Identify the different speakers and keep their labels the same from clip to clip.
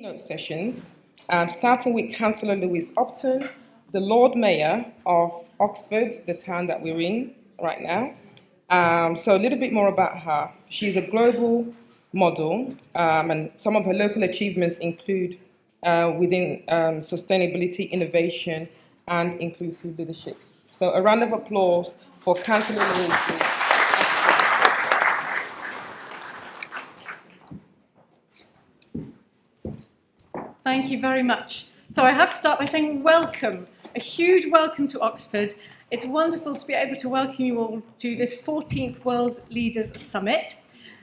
Speaker 1: keynote sessions, starting with Councillor Louise Upton, the Lord Mayor of Oxford, the town that we're in right now. So a little bit more about her. She's a global model, and some of her local achievements include within sustainability, innovation, and inclusive leadership. So a round of applause for Councillor Louise.
Speaker 2: Thank you very much. So I have to start by saying welcome, a huge welcome to Oxford. It's wonderful to be able to welcome you all to this 14th World Leaders Summit.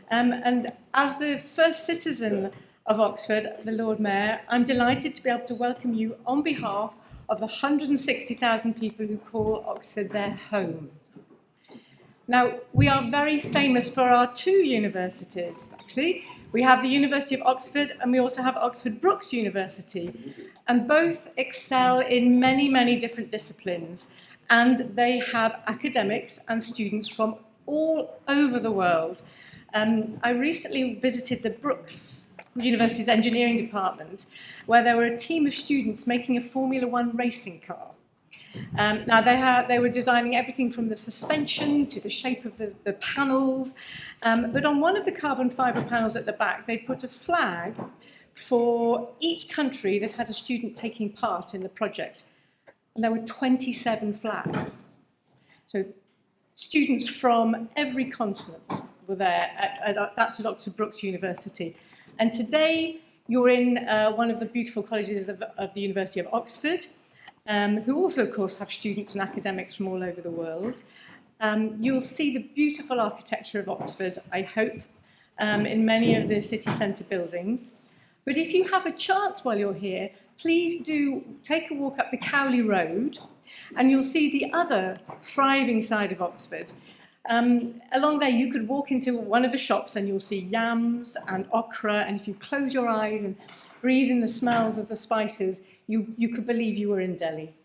Speaker 2: And as the first citizen of Oxford, the Lord Mayor, I'm delighted to be able to welcome you on behalf of the 160,000 people who call Oxford their home. Now, we are very famous for our two universities, actually. We have the University of Oxford and we also have Oxford Brookes University. And both excel in many, many different disciplines. And they have academics and students from all over the world. I recently visited the Brookes University's engineering department, where there were a team of students making a Formula One racing car. Now, they were designing everything from the suspension to the shape of the panels, but on one of the carbon fibre panels at the back, they put a flag for each country that had a student taking part in the project. And there were 27 flags. So students from every continent were there. That's at Oxford Brookes University. And today, you're in one of the beautiful colleges of the University of Oxford, who also, of course, have students and academics from all over the world. You'll see the beautiful architecture of Oxford, I hope, in many of the city centre buildings. But if you have a chance while you're here, please do take a walk up the Cowley Road, and you'll see the other thriving side of Oxford. Along there, you could walk into one of the shops and you'll see yams and okra, and if you close your eyes and breathe in the smells of the spices, you could believe you were in Delhi.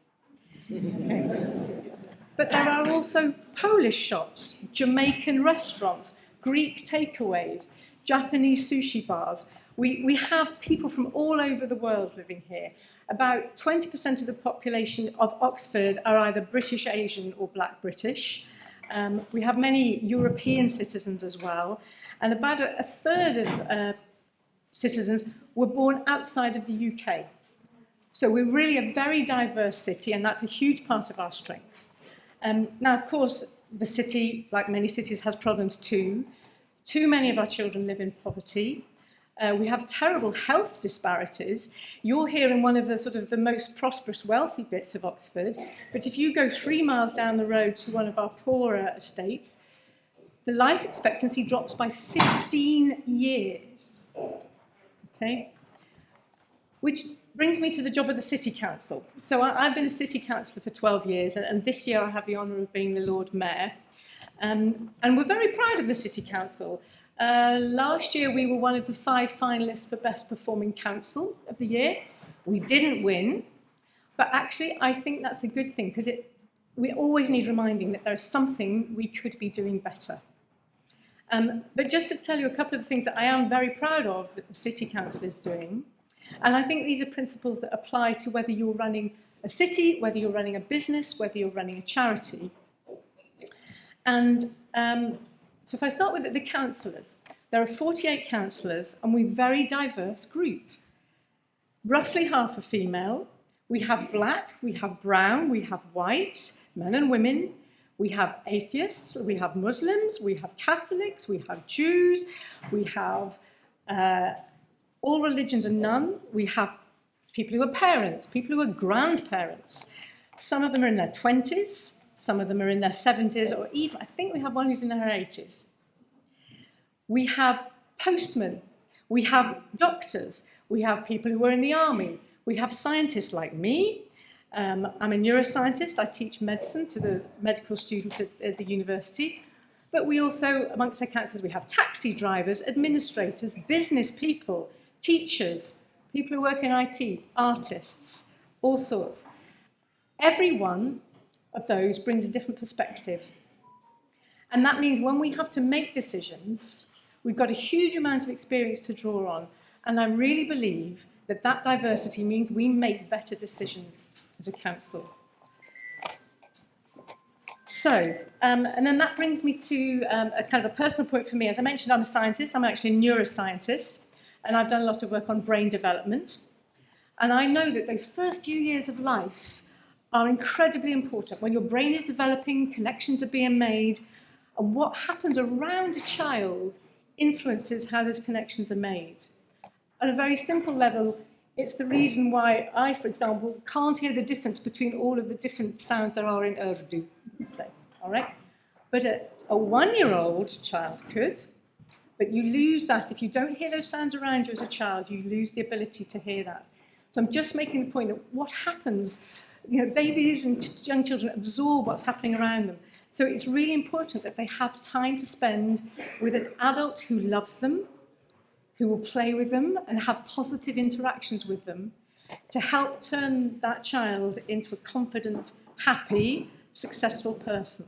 Speaker 2: Okay. But there are also Polish shops, Jamaican restaurants, Greek takeaways, Japanese sushi bars. We have people from all over the world living here. About 20% of the population of Oxford are either British, Asian, or Black British. We have many European citizens as well, and about a third of citizens were born outside of the UK. So we're really a very diverse city, and that's a huge part of our strength. Now, of course, the city, like many cities, has problems too. Too many of our children live in poverty. We have terrible health disparities. You're here in one of the most prosperous, wealthy bits of Oxford, but if you go 3 miles down the road to one of our poorer estates, the life expectancy drops by 15 years. Okay? Which brings me to the job of the City Council. So I've been a City Councillor for 12 years, and this year I have the honour of being the Lord Mayor. And we're very proud of the City Council. Last year, we were one of the 5 finalists for Best Performing Council of the Year. We didn't win, but actually, I think that's a good thing, because we always need reminding that there's something we could be doing better. But just to tell you a couple of things that I am very proud of that the City Council is doing, and I think these are principles that apply to whether you're running a city, whether you're running a business, whether you're running a charity. And so if I start with the councillors, there are 48 councillors, and we're a very diverse group. Roughly half are female. We have black, we have brown, we have white, men and women. We have atheists, we have Muslims, we have Catholics, we have Jews, we have all religions and none. We have people who are parents, people who are grandparents. Some of them are in their 20s. Some of them are in their 70s, or even, I think we have one who's in her 80s. We have postmen, we have doctors, we have people who are in the army, we have scientists like me. I'm a neuroscientist, I teach medicine to the medical students at the university. But we also, amongst our councillors, we have taxi drivers, administrators, business people, teachers, people who work in IT, artists, all sorts. Everyone of those brings a different perspective. And that means when we have to make decisions, we've got a huge amount of experience to draw on. And I really believe that diversity means we make better decisions as a council. So, and then that brings me to a kind of a personal point for me. As I mentioned, I'm a scientist. I'm actually a neuroscientist, and I've done a lot of work on brain development. And I know that those first few years of life are incredibly important. When your brain is developing, connections are being made, and what happens around a child influences how those connections are made. At a very simple level, it's the reason why I, for example, can't hear the difference between all of the different sounds there are in Urdu, say, all right? But a one-year-old child could, but you lose that. If you don't hear those sounds around you as a child, you lose the ability to hear that. So I'm just making the point that what happens, babies and young children absorb what's happening around them. So it's really important that they have time to spend with an adult who loves them, who will play with them and have positive interactions with them to help turn that child into a confident, happy, successful person.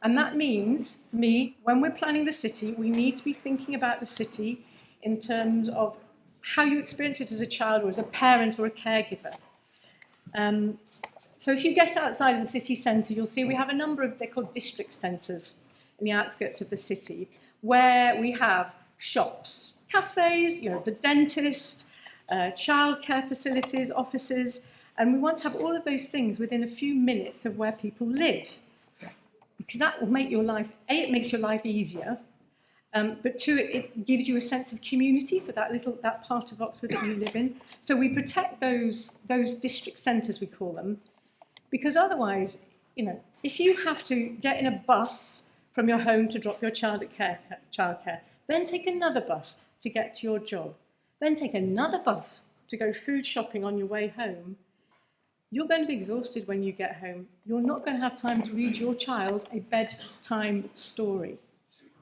Speaker 2: And that means, for me, when we're planning the city, we need to be thinking about the city in terms of how you experience it as a child or as a parent or a caregiver. So if you get outside of the city centre, you'll see we have a number of, they're called district centres in the outskirts of the city, where we have shops, cafes, the dentist, childcare facilities, offices, and we want to have all of those things within a few minutes of where people live. Because that will make your life, A, it makes your life easier, but two, it gives you a sense of community for that part of Oxford that you live in. So we protect those district centres, we call them, because otherwise, if you have to get in a bus from your home to drop your child at childcare, then take another bus to get to your job, then take another bus to go food shopping on your way home, you're going to be exhausted when you get home. You're not going to have time to read your child a bedtime story.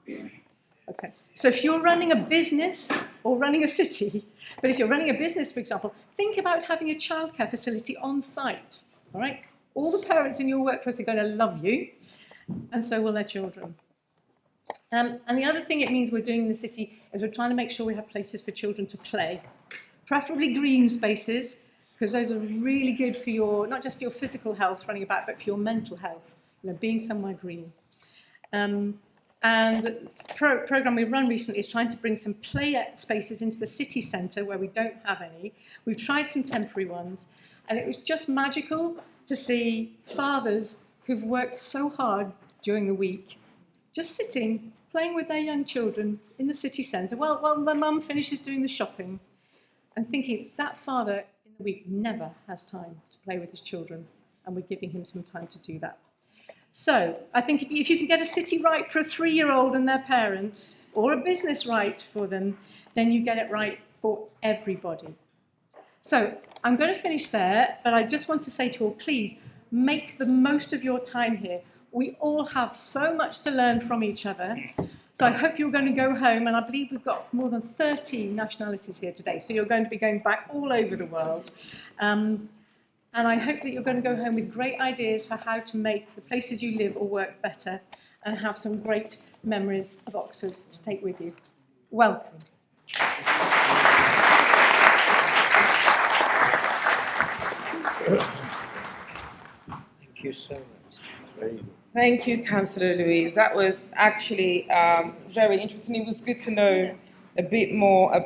Speaker 2: Okay. So if you're running a business or running a city, but if you're running a business, for example, think about having a childcare facility on site, all right? All the parents in your workforce are going to love you, and so will their children. And the other thing it means we're doing in the city is we're trying to make sure we have places for children to play, preferably green spaces, because those are really good for your, not just for your physical health running about, but for your mental health, being somewhere green. And the programme we've run recently is trying to bring some play spaces into the city centre where we don't have any. We've tried some temporary ones, and it was just magical to see fathers who've worked so hard during the week, just sitting, playing with their young children in the city centre while their mum finishes doing the shopping, and thinking that father in the week never has time to play with his children, and we're giving him some time to do that. So I think if you can get a city right for a 3-year-old and their parents, or a business right for them, then you get it right for everybody. So I'm going to finish there, but I just want to say to you all, please make the most of your time here. We all have so much to learn from each other. So I hope you're going to go home, and I believe we've got more than 30 nationalities here today, so you're going to be going back all over the world. And I hope that you're going to go home with great ideas for how to make the places you live or work better, and have some great memories of Oxford to take with you. Welcome.
Speaker 3: Thank you so much. Very good.
Speaker 1: Thank you, Councillor Louise. That was actually very interesting. It was good to know a bit more about